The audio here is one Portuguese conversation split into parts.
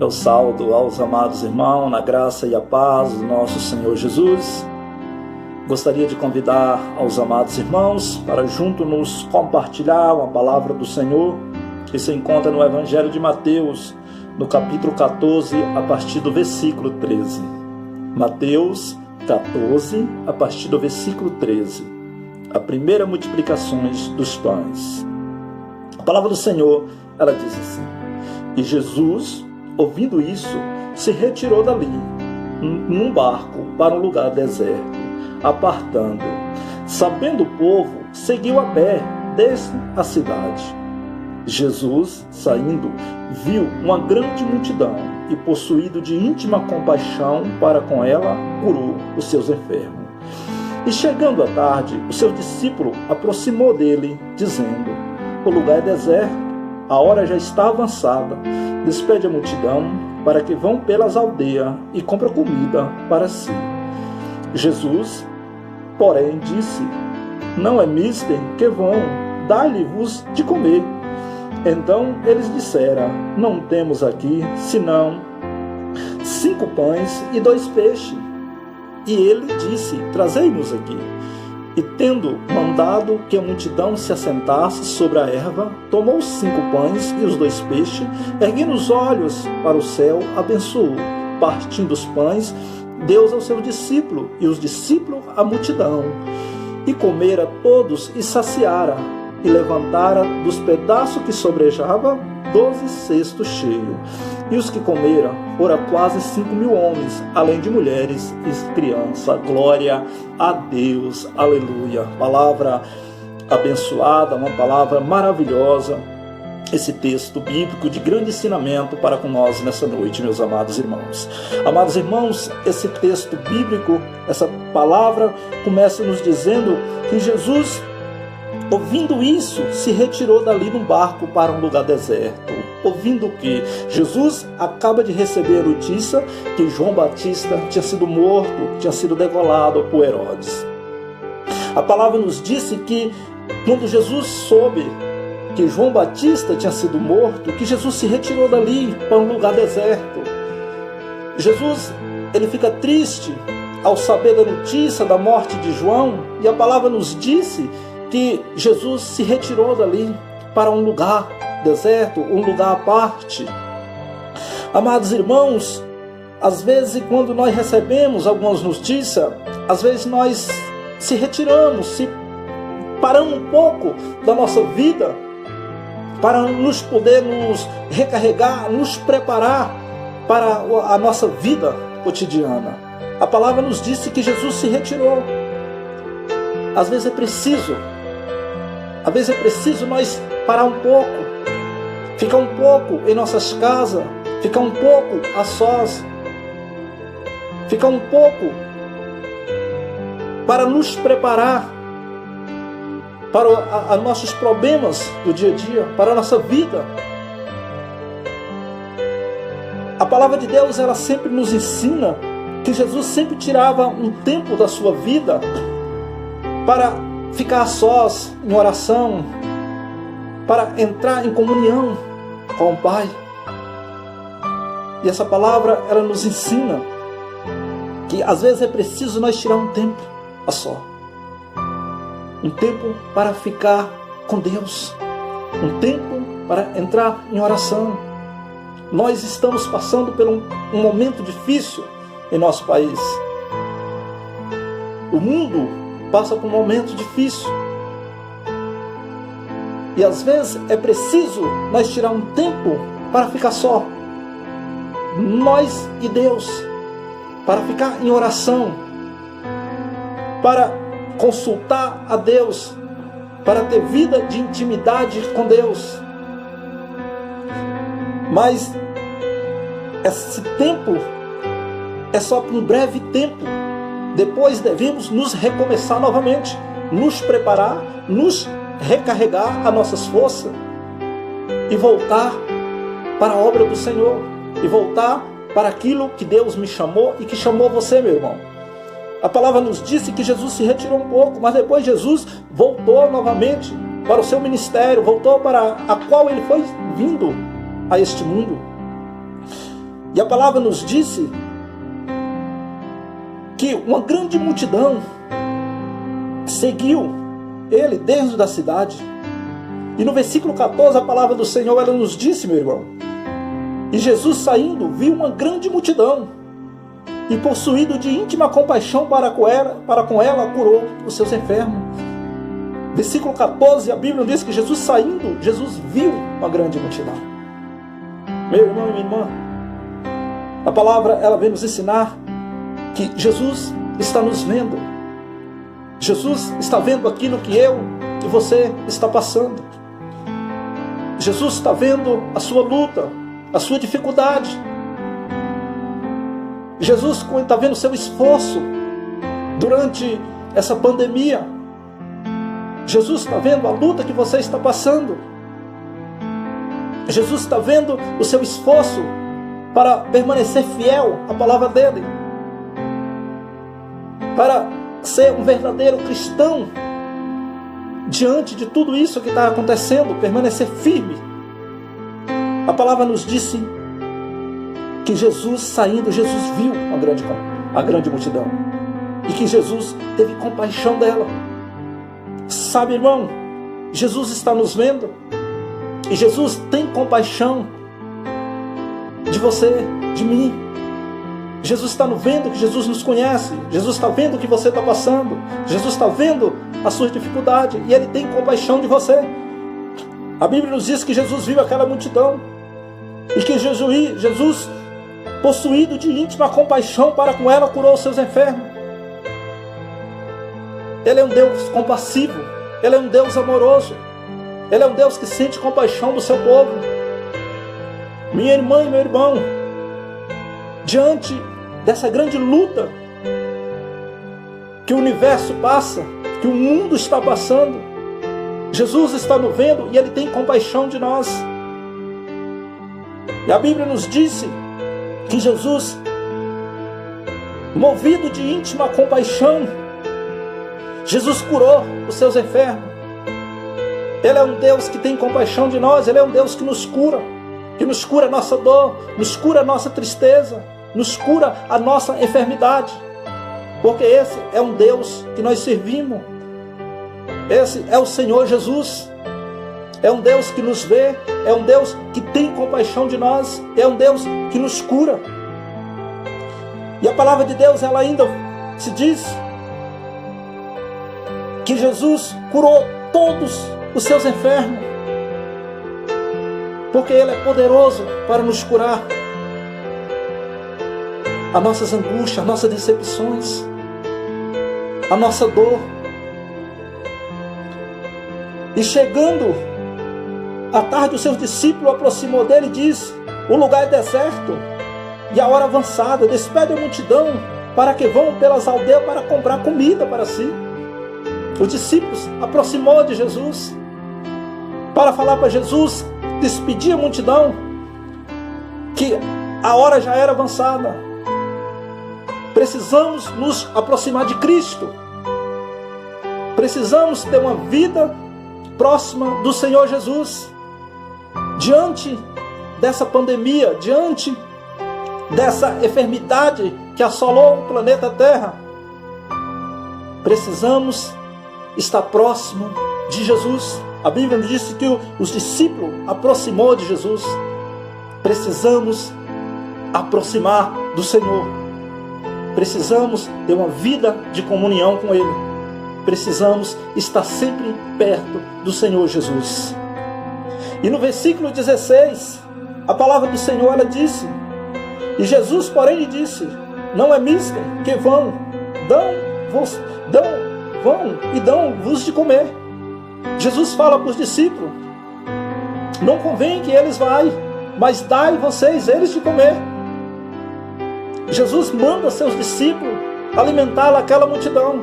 Eu saúdo aos amados irmãos na graça e a paz do nosso Senhor Jesus. Gostaria de convidar aos amados irmãos para junto nos compartilhar uma palavra do Senhor que se encontra no Evangelho de Mateus, no capítulo 14, a partir do versículo 13. Mateus 14, a partir do versículo 13. A primeira multiplicações dos pães. A palavra do Senhor, ela diz assim: E Jesus, ouvindo isso, se retirou dali, num barco, para um lugar deserto, apartando. Sabendo o povo, seguiu a pé desde a cidade. Jesus, saindo, viu uma grande multidão e, possuído de íntima compaixão para com ela, curou os seus enfermos. E chegando à tarde, o seu discípulo aproximou dele, dizendo: O lugar é deserto, a hora já está avançada. Despede a multidão para que vão pelas aldeias e comprem comida para si. Jesus, porém, disse: Não é mister que vão, dai-lhe-vos de comer. Então eles disseram: Não temos aqui, senão 5 pães e 2 peixes. E ele disse: Trazei-nos aqui. E tendo mandado que a multidão se assentasse sobre a erva, tomou os 5 pães e os 2 peixes, erguendo os olhos para o céu, abençoou, partindo os pães, deu aos seus discípulos, e os discípulos à multidão. E comera todos e saciara, e levantara dos pedaços que sobrejava 12 cestos cheios. E os que comeram foram quase 5.000 homens, além de mulheres e crianças. Glória a Deus, aleluia. Palavra abençoada, uma palavra maravilhosa. Esse texto bíblico de grande ensinamento para com nós nessa noite, meus amados irmãos. Amados irmãos, esse texto bíblico, essa palavra começa nos dizendo que Jesus, ouvindo isso, se retirou dali num barco para um lugar deserto. Ouvindo que Jesus acaba de receber a notícia que João Batista tinha sido morto, tinha sido degolado por Herodes. A palavra nos disse que quando Jesus soube que João Batista tinha sido morto, que Jesus se retirou dali para um lugar deserto. Jesus, ele fica triste ao saber da notícia da morte de João, e a palavra nos disse que Jesus se retirou dali para um lugar deserto, um lugar à parte. Amados irmãos, às vezes quando nós recebemos algumas notícias, às vezes nós se retiramos, paramos um pouco da nossa vida para nos poder nos recarregar, nos preparar para a nossa vida cotidiana. A palavra nos disse que Jesus se retirou. Às vezes é preciso nós parar um pouco, ficar um pouco em nossas casas, ficar um pouco a sós, ficar um pouco para nos preparar para os nossos problemas do dia a dia, para a nossa vida. A palavra de Deus, ela sempre nos ensina que Jesus sempre tirava um tempo da sua vida para ficar a sós, em oração, para entrar em comunhão com o Pai. E essa palavra, ela nos ensina que às vezes é preciso nós tirar um tempo a só. Um tempo para ficar com Deus. Um tempo para entrar em oração. Nós estamos passando por um momento difícil em nosso país. O mundo passa por um momento difícil. E às vezes é preciso nós tirar um tempo para ficar só. Nós e Deus. Para ficar em oração. Para consultar a Deus. Para ter vida de intimidade com Deus. Mas esse tempo é só por um breve tempo. Depois devemos nos recomeçar novamente, nos preparar, nos recarregar as nossas forças e voltar para a obra do Senhor, e voltar para aquilo que Deus me chamou e que chamou você, meu irmão. A palavra nos disse que Jesus se retirou um pouco, mas depois Jesus voltou novamente para o seu ministério, voltou para a qual ele foi vindo a este mundo. E a palavra nos disse que uma grande multidão seguiu ele dentro da cidade. E no versículo 14 a palavra do Senhor, ela nos disse, meu irmão: e Jesus saindo, viu uma grande multidão, e possuído de íntima compaixão para com ela, curou os seus enfermos. Versículo 14, a Bíblia diz que Jesus saindo, Jesus viu uma grande multidão. Meu irmão e minha irmã, a palavra, ela vem nos ensinar que Jesus está nos vendo. Jesus está vendo aquilo que eu e você está passando. Jesus está vendo a sua luta, a sua dificuldade. Jesus está vendo o seu esforço durante essa pandemia. Jesus está vendo a luta que você está passando. Jesus está vendo o seu esforço para permanecer fiel à palavra dele, para ser um verdadeiro cristão diante de tudo isso que está acontecendo, permanecer firme. A palavra nos disse que Jesus saindo, Jesus viu a grande multidão, e que Jesus teve compaixão dela. Sabe, irmão, Jesus está nos vendo, e Jesus tem compaixão de você, de mim. Jesus está nos vendo, que Jesus nos conhece. Jesus está vendo o que você está passando. Jesus está vendo a sua dificuldade, e Ele tem compaixão de você. A Bíblia nos diz que Jesus viu aquela multidão, e que Jesus, possuído de íntima compaixão para com ela, curou os seus enfermos. Ele é um Deus compassivo. Ele é um Deus amoroso. Ele é um Deus que sente compaixão do seu povo. Minha irmã e meu irmão, diante dessa grande luta que o universo passa, que o mundo está passando, Jesus está nos vendo e Ele tem compaixão de nós. E a Bíblia nos disse que Jesus, movido de íntima compaixão, Jesus curou os seus enfermos. Ele é um Deus que tem compaixão de nós. Ele é um Deus que nos cura a nossa dor, nos cura a nossa tristeza, nos cura a nossa enfermidade, porque esse é um Deus que nós servimos. Esse é o Senhor Jesus. É um Deus que nos vê, é um Deus que tem compaixão de nós, é um Deus que nos cura. E a palavra de Deus, ela ainda se diz que Jesus curou todos os seus enfermos, porque Ele é poderoso para nos curar as nossas angústias, as nossas decepções, a nossa dor. E chegando à tarde, os seus discípulos aproximou dele e disse: o lugar é deserto e a hora avançada, despede a multidão para que vão pelas aldeias para comprar comida para si. Os discípulos aproximou de Jesus para falar para Jesus, despedir a multidão, que a hora já era avançada. Precisamos nos aproximar de Cristo. Precisamos ter uma vida próxima do Senhor Jesus. Diante dessa pandemia, diante dessa enfermidade que assolou o planeta Terra, precisamos estar próximo de Jesus. A Bíblia nos disse que os discípulos aproximou de Jesus. Precisamos aproximar do Senhor. Precisamos ter uma vida de comunhão com Ele. Precisamos estar sempre perto do Senhor Jesus. E no versículo 16, a palavra do Senhor, ela disse: e Jesus, porém, lhe disse: não é mister que vão e dão-vos de comer. Jesus fala para os discípulos: não convém que eles vá, mas dai vocês eles de comer. Jesus manda seus discípulos alimentar aquela multidão.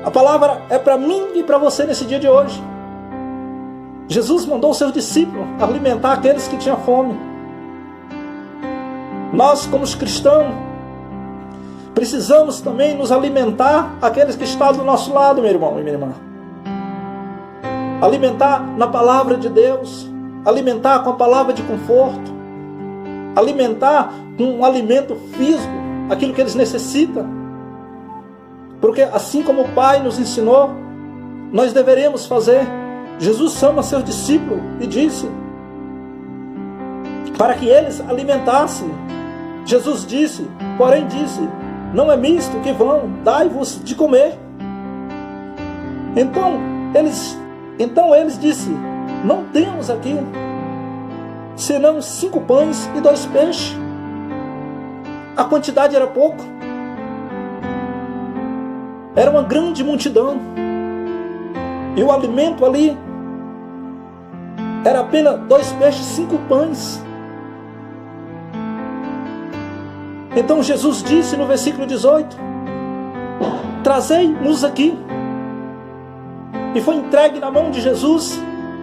A palavra é para mim e para você nesse dia de hoje. Jesus mandou seus discípulos alimentar aqueles que tinham fome. Nós, como cristãos, precisamos também nos alimentar aqueles que estão do nosso lado, meu irmão e minha irmã. Alimentar na palavra de Deus, alimentar com a palavra de conforto, alimentar com um alimento físico aquilo que eles necessitam. Porque assim como o Pai nos ensinou, nós deveremos fazer. Jesus chama seus discípulos e disse para que eles alimentassem. Jesus disse, porém disse, não é misto que vão, dai-vos de comer. Então eles disse, não temos aqui senão 5 pães e 2 peixes. A quantidade era pouco. Era uma grande multidão. E o alimento ali era apenas 2 peixes e 5 pães. Então Jesus disse no versículo 18, trazei-nos aqui. E foi entregue na mão de Jesus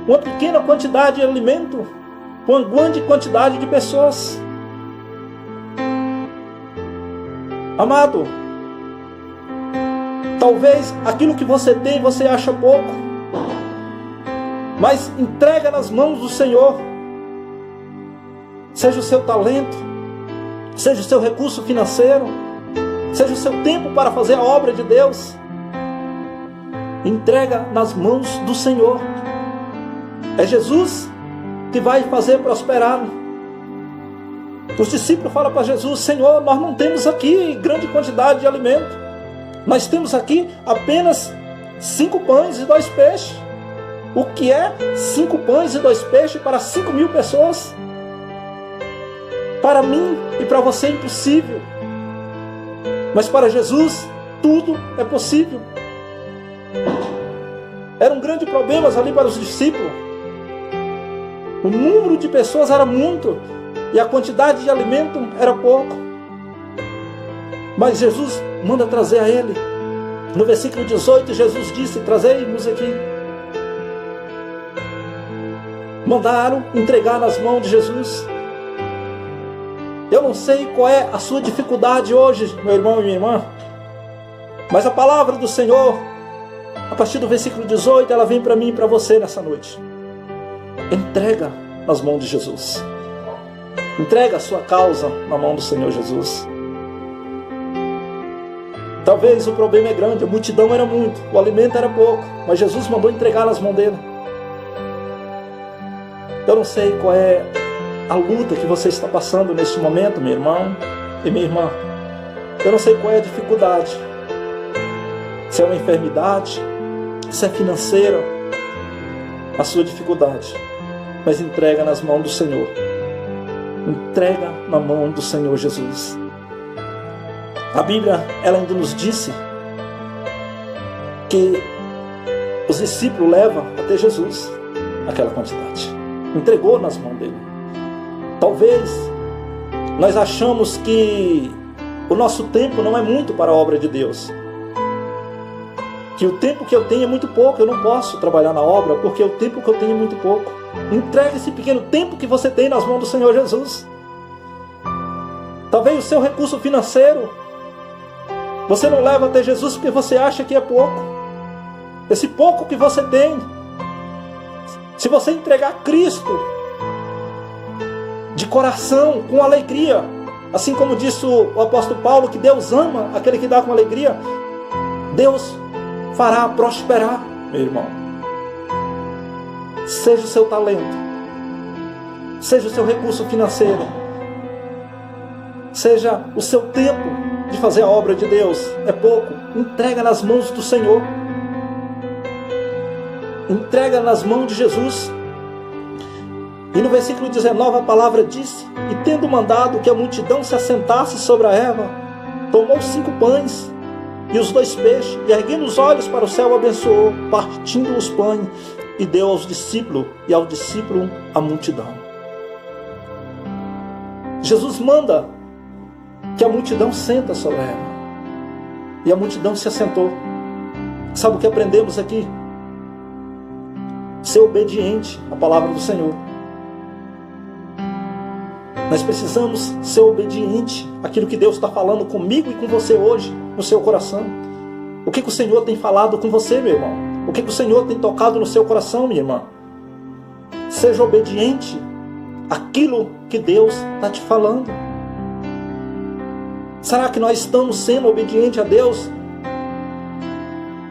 uma pequena quantidade de alimento para uma grande quantidade de pessoas. Amado, talvez aquilo que você tem você acha pouco, mas entrega nas mãos do Senhor. Seja o seu talento, seja o seu recurso financeiro, seja o seu tempo para fazer a obra de Deus. Entrega nas mãos do Senhor. É Jesus que vai fazer prosperar. Os discípulos falam para Jesus, Senhor, nós não temos aqui grande quantidade de alimento. Nós temos aqui apenas 5 pães e 2 peixes. O que é 5 pães e 2 peixes para 5.000 pessoas? Para mim e para você é impossível. Mas para Jesus, tudo é possível. Eram grandes problemas ali para os discípulos. O número de pessoas era muito e a quantidade de alimento era pouco. Mas Jesus manda trazer a ele. No versículo 18, Jesus disse, trazei-nos aqui. Mandaram entregar nas mãos de Jesus. Eu não sei qual é a sua dificuldade hoje, meu irmão e minha irmã, mas a palavra do Senhor, a partir do versículo 18, ela vem para mim e para você nessa noite. Entrega nas mãos de Jesus. Entrega a sua causa na mão do Senhor Jesus. Talvez o problema é grande, a multidão era muito, o alimento era pouco, mas Jesus mandou entregar nas mãos dele. Eu não sei qual é a luta que você está passando neste momento, meu irmão e minha irmã. Eu não sei qual é a dificuldade. Se é uma enfermidade, se é financeira, a sua dificuldade. Mas entrega nas mãos do Senhor. Entrega na mão do Senhor Jesus. A Bíblia, ela ainda nos disse que os discípulos levam até Jesus aquela quantidade. Entregou nas mãos dele. Talvez nós achamos que o nosso tempo não é muito para a obra de Deus. Que o tempo que eu tenho é muito pouco, eu não posso trabalhar na obra porque o tempo que eu tenho é muito pouco. Entregue esse pequeno tempo que você tem nas mãos do Senhor Jesus. Talvez o seu recurso financeiro você não leva até Jesus porque você acha que é pouco. Esse pouco que você tem, se você entregar a Cristo de coração, com alegria, assim como disse o apóstolo Paulo, que Deus ama aquele que dá com alegria, Deus fará prosperar, meu irmão. Seja o seu talento, seja o seu recurso financeiro, seja o seu tempo de fazer a obra de Deus, é pouco, entrega nas mãos do Senhor. Entrega nas mãos de Jesus. E no versículo 19 a palavra diz, e tendo mandado que a multidão se assentasse sobre a erva, tomou 5 pães e os 2 peixes, e erguendo os olhos para o céu, abençoou, partindo os pães, e deu aos discípulos, e ao discípulo a multidão. Jesus manda que a multidão senta sobre a erva, e a multidão se assentou. Sabe o que aprendemos aqui? Ser obediente à palavra do Senhor. Nós precisamos ser obediente àquilo que Deus está falando comigo e com você hoje, no seu coração. O que o Senhor tem falado com você, meu irmão? O que o Senhor tem tocado no seu coração, minha irmã? Seja obediente aquilo que Deus está te falando? Será que nós estamos sendo obedientes a Deus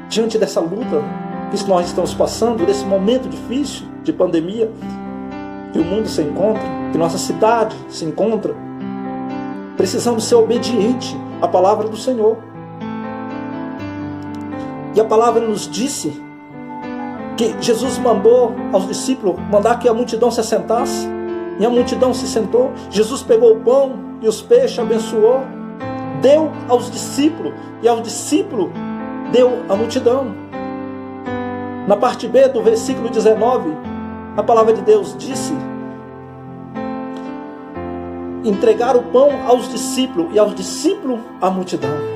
diante dessa luta que nós estamos passando, desse momento difícil de pandemia que o mundo se encontra, que nossa cidade se encontra? Precisamos ser obedientes à palavra do Senhor. E a palavra nos disse que Jesus mandou aos discípulos mandar que a multidão se assentasse, e a multidão se sentou. Jesus pegou o pão e os peixes, abençoou, deu aos discípulos, e aos discípulos deu à multidão. Na parte B do versículo 19, a palavra de Deus disse: entregar o pão aos discípulos, e aos discípulos à multidão.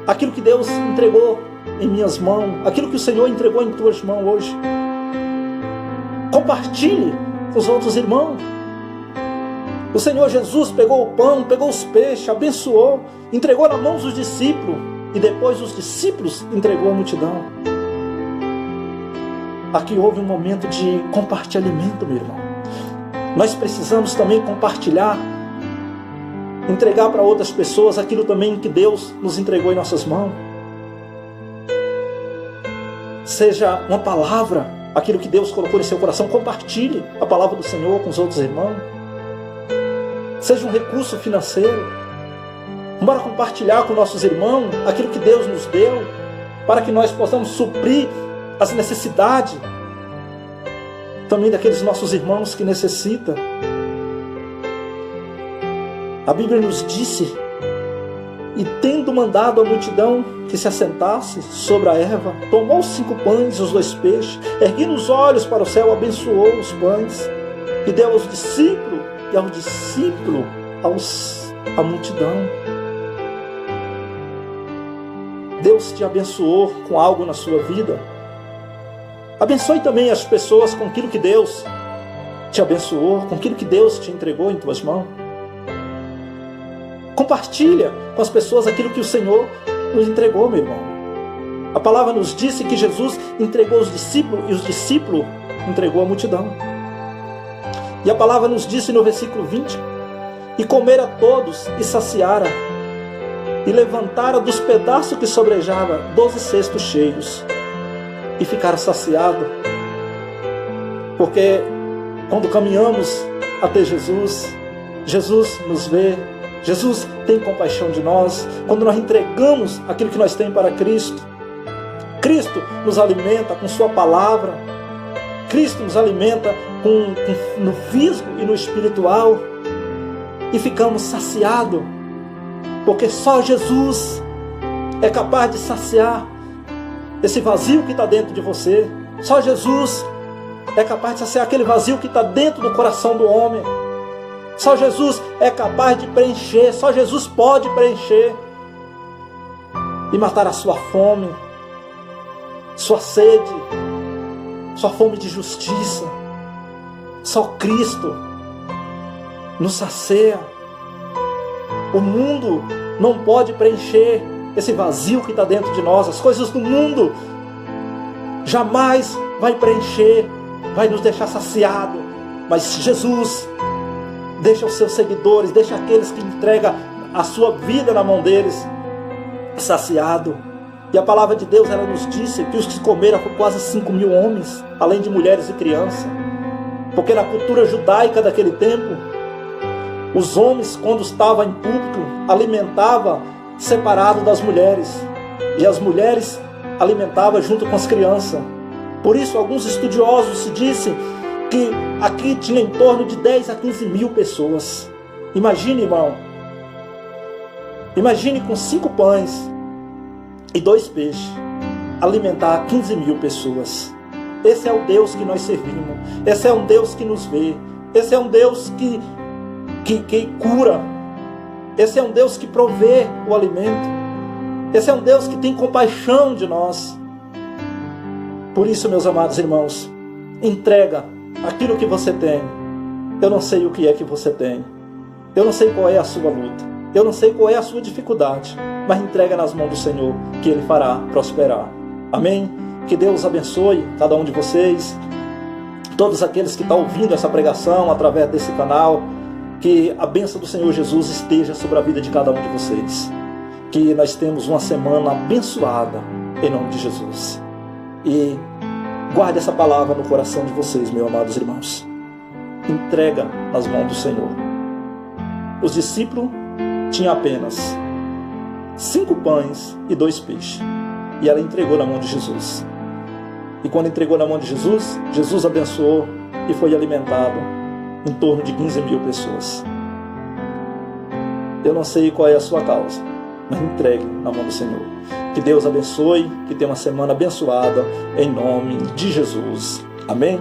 Aquilo que Deus entregou em minhas mãos, aquilo que o Senhor entregou em tuas mãos hoje, compartilhe com os outros irmãos. O Senhor Jesus pegou o pão, pegou os peixes, abençoou, entregou nas mãos dos discípulos, e depois os discípulos entregou à multidão. Aqui houve um momento de compartilhamento, meu irmão. Nós precisamos também compartilhar, entregar para outras pessoas aquilo também que Deus nos entregou em nossas mãos. Seja uma palavra, aquilo que Deus colocou em seu coração, compartilhe a palavra do Senhor com os outros irmãos. Seja um recurso financeiro, bora compartilhar com nossos irmãos aquilo que Deus nos deu, para que nós possamos suprir as necessidades também daqueles nossos irmãos que necessitam. A Bíblia nos disse: e tendo mandado a multidão que se assentasse sobre a erva, tomou os 5 pães e os 2 peixes, erguendo os olhos para o céu, abençoou os pães e deu aos discípulos, e aos discípulos a multidão. Deus te abençoou com algo na sua vida. Abençoe também as pessoas com aquilo que Deus te abençoou, com aquilo que Deus te entregou em tuas mãos. Compartilha com as pessoas aquilo que o Senhor nos entregou, meu irmão. A palavra nos disse que Jesus entregou os discípulos, e os discípulos entregou a multidão. E a palavra nos disse no versículo 20: e comera todos e saciara, e levantara dos pedaços que sobrejava 12 cestos cheios, e ficaram saciados. Porque quando caminhamos até Jesus, Jesus nos vê, Jesus tem compaixão de nós. Quando nós entregamos aquilo que nós temos para Cristo, Cristo nos alimenta com sua palavra, Cristo nos alimenta no físico e no espiritual, e ficamos saciados, porque só Jesus é capaz de saciar esse vazio que está dentro de você. Só Jesus é capaz de saciar aquele vazio que está dentro do coração do homem. Só Jesus é capaz de preencher, só Jesus pode preencher e matar a sua fome, sua sede, sua fome de justiça. Só Cristo nos sacia. O mundo não pode preencher esse vazio que está dentro de nós. As coisas do mundo jamais vai preencher, vai nos deixar saciado. Mas Jesus deixa os seus seguidores, deixa aqueles que entregam a sua vida na mão deles, saciado. E a palavra de Deus, ela nos disse que os que comeram foram quase 5.000 homens, além de mulheres e crianças. Porque na cultura judaica daquele tempo, os homens, quando estavam em público, alimentavam separado das mulheres, e as mulheres alimentavam junto com as crianças. Por isso, alguns estudiosos se dizem que aqui tinha em torno de 10 a 15 mil pessoas. Imagine, irmão, imagine com 5 pães e 2 peixes alimentar 15 mil pessoas. Esse é o Deus que nós servimos. Esse é um Deus que nos vê. Esse é um Deus que cura. Esse é um Deus que provê o alimento. Esse é um Deus que tem compaixão de nós. Por isso, meus amados irmãos, entrega aquilo que você tem. Eu não sei o que é que você tem. Eu não sei qual é a sua luta. Eu não sei qual é a sua dificuldade. Mas entrega nas mãos do Senhor, que Ele fará prosperar. Amém? Que Deus abençoe cada um de vocês. todos aqueles que estão ouvindo essa pregação através desse canal, que a bênção do Senhor Jesus esteja sobre a vida de cada um de vocês. Que nós temos uma semana abençoada, em nome de Jesus. E guarde essa palavra no coração de vocês, meus amados irmãos. Entrega nas mãos do Senhor. Os discípulos tinham apenas 5 pães e 2 peixes. E ela entregou na mão de Jesus. E quando entregou na mão de Jesus, Jesus abençoou e foi alimentado em torno de 15 mil pessoas. Eu não sei qual é a sua causa, mas entregue na mão do Senhor. Que Deus abençoe, que tenha uma semana abençoada, em nome de Jesus. Amém?